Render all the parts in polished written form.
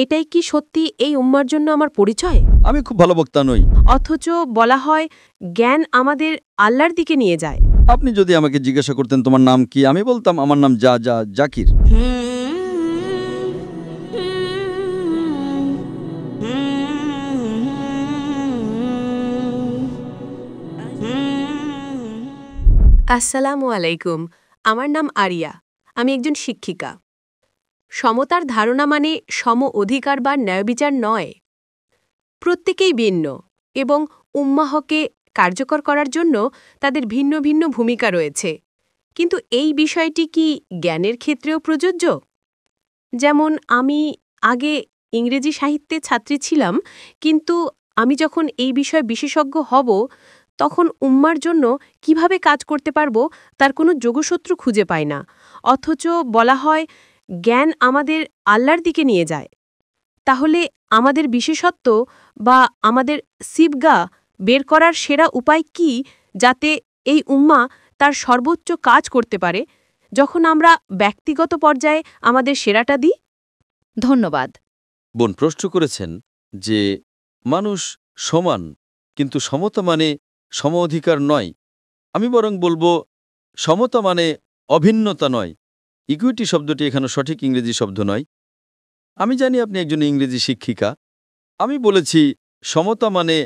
এটাই কি সত্যি এই উম্মার জন্য আমার পরিচয়? আমি খুব ভালো বক্তা নই। অথচ বলা হয় জ্ঞান আমাদের আল্লাহর দিকে নিয়ে যায়। আপনি যদি আমাকে জিজ্ঞাসা করতেন তোমার নাম কি, আমি বলতাম আমার নাম জাকির। আসসালামু আলাইকুম। আমার নাম আরিয়া। আমি একজন শিক্ষিকা। সমতার ধারণা মানে সম অধিকার বা ন্যায়বিচার নয়। প্রত্যেকেই ভিন্ন এবং উম্মাহকে কার্যকর করার জন্য তাদের ভিন্ন ভিন্ন ভূমিকা রয়েছে। কিন্তু এই বিষয়টি কি জ্ঞানের ক্ষেত্রেও প্রযোজ্য? যেমন আমি আগে ইংরেজি সাহিত্যে ছাত্রী ছিলাম, কিন্তু আমি যখন এই বিষয়ে বিশেষজ্ঞ হব তখন উম্মার জন্য কিভাবে কাজ করতে পারবো তার কোনো যোগসূত্র খুঁজে পাই না। অথচ বলা হয় জ্ঞান আমাদের আল্লাহর দিকে নিয়ে যায়। তাহলে আমাদের বিশেষত্ব বা আমাদের সিবগা বের করার সেরা উপায় কি, যাতে এই উম্মা তার সর্বোচ্চ কাজ করতে পারে যখন আমরা ব্যক্তিগত পর্যায়ে আমাদের সেরাটা দিই? ধন্যবাদ। বোন প্রশ্ন করেছেন যে মানুষ সমান, কিন্তু সমতা মানে সম অধিকার নয়। আমি বরং বলবো সমতা মানে অভিন্নতা নয়। ইকুইটি শব্দটি এখানে সঠিক ইংরেজি শব্দ নয়। আমি জানি আপনি একজন ইংরেজি শিক্ষিকা। আমি বলেছি সমতা মানে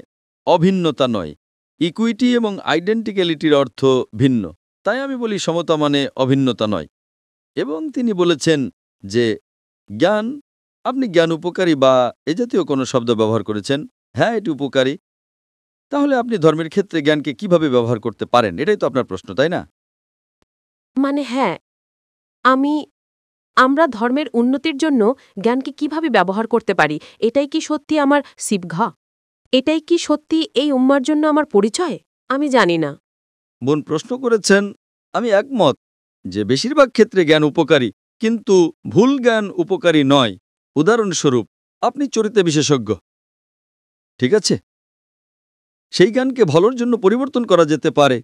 অভিন্নতা নয়। ইকুইটি এবং আইডেন্টিক্যালিটির অর্থ ভিন্ন, তাই আমি বলি সমতা মানে অভিন্নতা নয়। এবং তিনি বলেছেন যে জ্ঞান, আপনি জ্ঞান উপকারী বা এ জাতীয় কোনো শব্দ ব্যবহার করেছেন। হ্যাঁ, এটি উপকারী। তাহলে আপনি ধর্মের ক্ষেত্রে জ্ঞানকে কিভাবে ব্যবহার করতে পারেন, এটাই তো আপনার প্রশ্ন, তাই না? মানে হ্যাঁ, আমরা ধর্মের উন্নতির জন্য জ্ঞানকে কিভাবে ব্যবহার করতে পারি, এটাই কি সত্যি আমার সিবঘা? এটাই কি সত্যি এই উম্মার জন্য আমার পরিচয়? আমি জানি না। বোন প্রশ্ন করেছেন, আমি একমত যে বেশিরভাগ ক্ষেত্রে জ্ঞান উপকারী, কিন্তু ভুল জ্ঞান উপকারী নয়। উদাহরণস্বরূপ, আপনি চরিত্রে বিশেষজ্ঞ, ঠিক আছে? সেই জ্ঞানকে ভালোর জন্য পরিবর্তন করা যেতে পারে।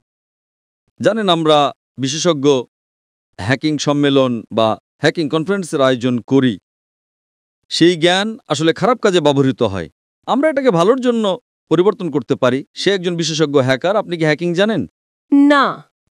জানেন, আমরা বিশেষজ্ঞ হ্যাকিং সম্মেলন বা হ্যাকিং কনফারেন্সের আয়োজন করি। সেই জ্ঞান আসলে খারাপ কাজে ব্যবহৃত হয়। আমরা এটাকে ভালোর জন্য পরিবর্তন করতে পারি। সে একজন বিশেষজ্ঞ হ্যাকার। আপনি কি হ্যাকিং জানেন? না।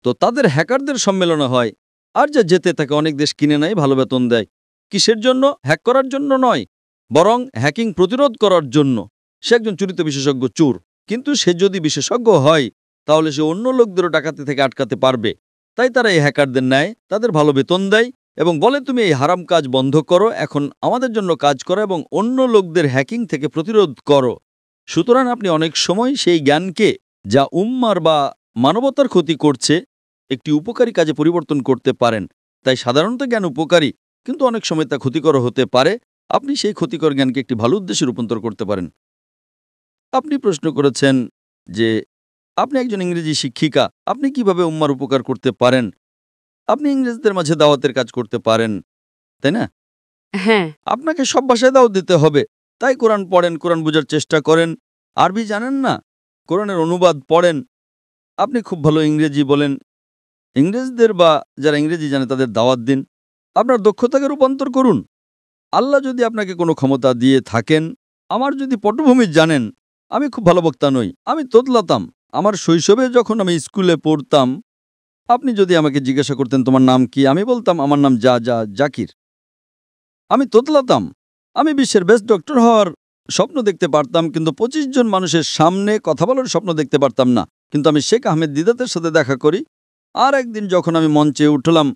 তো তাদের হ্যাকারদের সম্মেলনে হয়, আর যা যেতে তাকে অনেক দেশ কিনে নেয়, ভালো বেতন দেয়। কিসের জন্য? হ্যাক করার জন্য নয়, বরং হ্যাকিং প্রতিরোধ করার জন্য। সে একজন চরিত্র বিশেষজ্ঞ চোর, কিন্তু সে যদি বিশেষজ্ঞ হয় তাহলে সে অন্য লোকদেরও ডাকাতি থেকে আটকাতে পারবে। তাই তারা এই হ্যাকারদের নেয়, তাদের ভালো বেতন দেয় এবং বলে তুমি এই হারাম কাজ বন্ধ করো, এখন আমাদের জন্য কাজ করো এবং অন্য লোকদের হ্যাকিং থেকে প্রতিরোধ করো। সুতরাং আপনি অনেক সময় সেই জ্ঞানকে, যা উম্মার বা মানবতার ক্ষতি করছে, একটি উপকারী কাজে পরিবর্তন করতে পারেন। তাই সাধারণত জ্ঞান উপকারী, কিন্তু অনেক সময় তা ক্ষতিকর হতে পারে। আপনি সেই ক্ষতিকর জ্ঞানকে একটি ভালো উদ্দেশ্যে রূপান্তর করতে পারেন। আপনি প্রশ্ন করেছেন যে আপনি একজন ইংরেজি শিক্ষিকা, আপনি কিভাবে উম্মার উপকার করতে পারেন? আপনি ইংরেজদের মাঝে দাওয়াতের কাজ করতে পারেন, তাই না? হ্যাঁ। আপনাকে সব ভাষায় দাওয়াত দিতে হবে। তাই কোরআন পড়েন, কোরআন বোঝার চেষ্টা করেন। আরবি জানেন না? কোরআনের অনুবাদ পড়েন। আপনি খুব ভালো ইংরেজি বলেন, ইংরেজদের বা যারা ইংরেজি জানে তাদের দাওয়াত দিন। আপনার দক্ষতাকে রূপান্তর করুন। আল্লাহ যদি আপনাকে কোনো ক্ষমতা দিয়ে থাকেন, আমার যদি পটভূমি জানেন, আমি খুব ভালো বক্তা নই, আমি তোতলাতাম। আমার শৈশবে যখন আমি স্কুলে পড়তাম, আপনি যদি আমাকে জিজ্ঞাসা করতেন তোমার নাম কি, আমি বলতাম আমার নাম জাকির। আমি তোতলাতাম। আমি বিশ্বের বেস্ট ডক্টর হওয়ার স্বপ্ন দেখতে পারতাম, কিন্তু 25 জন মানুষের সামনে কথা বলার স্বপ্ন দেখতে পারতাম না। কিন্তু আমি শেখ আহমেদ দিদাতের সাথে দেখা করি। আর একদিন যখন আমি মঞ্চে উঠলাম,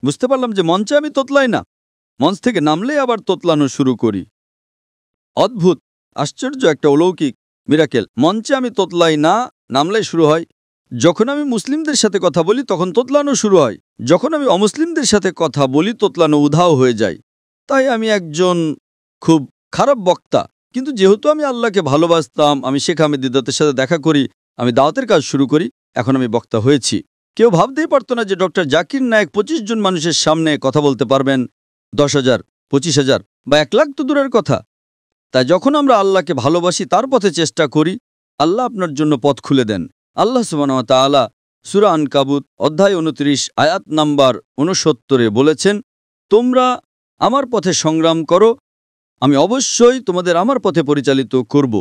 বুঝতে পারলাম যে মঞ্চে আমি তোতলাই না, মঞ্চ থেকে নামলেই আবার তোতলানো শুরু করি। অদ্ভুত, আশ্চর্য একটা অলৌকিক মিরাকেল। মঞ্চে আমি তোতলাই না, নামলেই শুরু হয়। যখন আমি মুসলিমদের সাথে কথা বলি তখন তোতলানো শুরু হয়, যখন আমি অমুসলিমদের সাথে কথা বলি তোতলানো উধাও হয়ে যায়। তাই আমি একজন খুব খারাপ বক্তা, কিন্তু যেহেতু আমি আল্লাহকে ভালোবাসতাম, আমি শেখ আহমেদ দিদাতের সাথে দেখা করি, আমি দাওয়াতের কাজ শুরু করি, এখন আমি বক্তা হয়েছি। কেউ ভাবতেই পারত না যে ডক্টর জাকির নায়েক 25 জন মানুষের সামনে কথা বলতে পারবেন। 10,000, 25,000 বা 1 লাখ তো দূরের কথা। তাই যখন আমরা আল্লাহকে ভালোবাসি, তার পথে চেষ্টা করি, আল্লাহ আপনার জন্য পথ খুলে দেন। আল্লাহ সুবহানাহু ওয়া তাআলা সূরা আনকাবুত অধ্যায় 29 আয়াত নাম্বার 69 বলেছেন, তোমরা আমার পথে সংগ্রাম করো, আমি অবশ্যই তোমাদের আমার পথে পরিচালিত করব।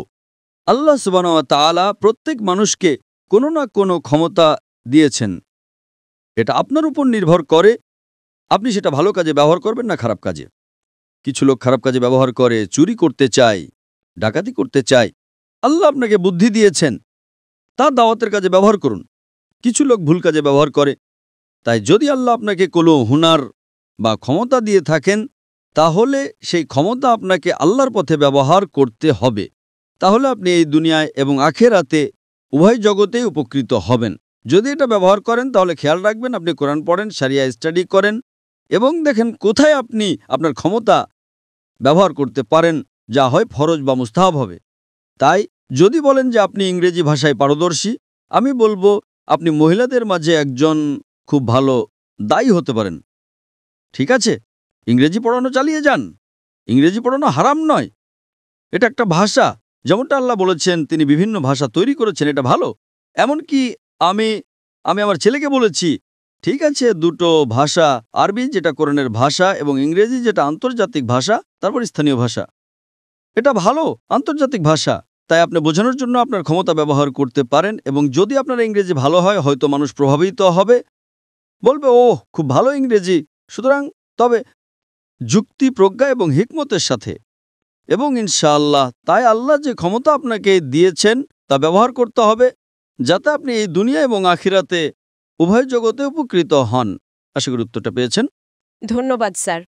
আল্লাহ সুবহানাহু ওয়া তাআলা প্রত্যেক মানুষকে কোনো না কোনো ক্ষমতা দিয়েছেন। এটা আপনার উপর নির্ভর করে আপনি সেটা ভালো কাজে ব্যবহার করবেন না খারাপ কাজে। কিছু লোক খারাপ কাজে ব্যবহার করে, চুরি করতে চায়, ডাকাতি করতে চায়। আল্লাহ আপনাকে বুদ্ধি দিয়েছেন, তা দাওয়াতের কাজে ব্যবহার করুন। কিছু লোক ভুল কাজে ব্যবহার করে। তাই যদি আল্লাহ আপনাকে কোনো হুনার বা ক্ষমতা দিয়ে থাকেন, তাহলে সেই ক্ষমতা আপনাকে আল্লাহর পথে ব্যবহার করতে হবে। তাহলে আপনি এই দুনিয়ায় এবং আখিরাতে উভয় জগতেই উপকৃত হবেন। যদি এটা ব্যবহার করেন তাহলে খেয়াল রাখবেন আপনি কোরআন পড়েন, শরিয়া স্টাডি করেন এবং দেখেন কোথায় আপনি আপনার ক্ষমতা ব্যবহার করতে পারেন, যা হয় ফরজ বা মুস্তাহাব হবে। তাই যদি বলেন যে আপনি ইংরেজি ভাষায় পারদর্শী, আমি বলবো আপনি মহিলাদের মাঝে একজন খুব ভালো দায়ী হতে পারেন। ঠিক আছে, ইংরেজি পড়ানো চালিয়ে যান। ইংরেজি পড়ানো হারাম নয়, এটা একটা ভাষা। যেমনটা আল্লাহ বলেছেন তিনি বিভিন্ন ভাষা তৈরি করেছেন, এটা ভালো। এমনকি আমি আমার ছেলেকে বলেছি, ঠিক আছে, দুটো ভাষা, আরবি যেটা কোরআনের ভাষা এবং ইংরেজি যেটা আন্তর্জাতিক ভাষা, তারপর স্থানীয় ভাষা, এটা ভালো আন্তর্জাতিক ভাষা। তাই আপনি বোঝানোর জন্য আপনার ক্ষমতা ব্যবহার করতে পারেন এবং যদি আপনার ইংরেজি ভালো হয় হয়তো মানুষ প্রভাবিত হবে, বলবে ও খুব ভালো ইংরেজি। সুতরাং তবে যুক্তি, প্রজ্ঞা এবং হিকমতের সাথে, এবং ইনশাআল্লাহ তাই আল্লাহ যে ক্ষমতা আপনাকে দিয়েছেন তা ব্যবহার করতে হবে যাতে আপনি এই দুনিয়া এবং আখিরাতে উভয় জগতে উপকৃত হন। আশা করি উত্তরটা পেয়েছেন। ধন্যবাদ স্যার।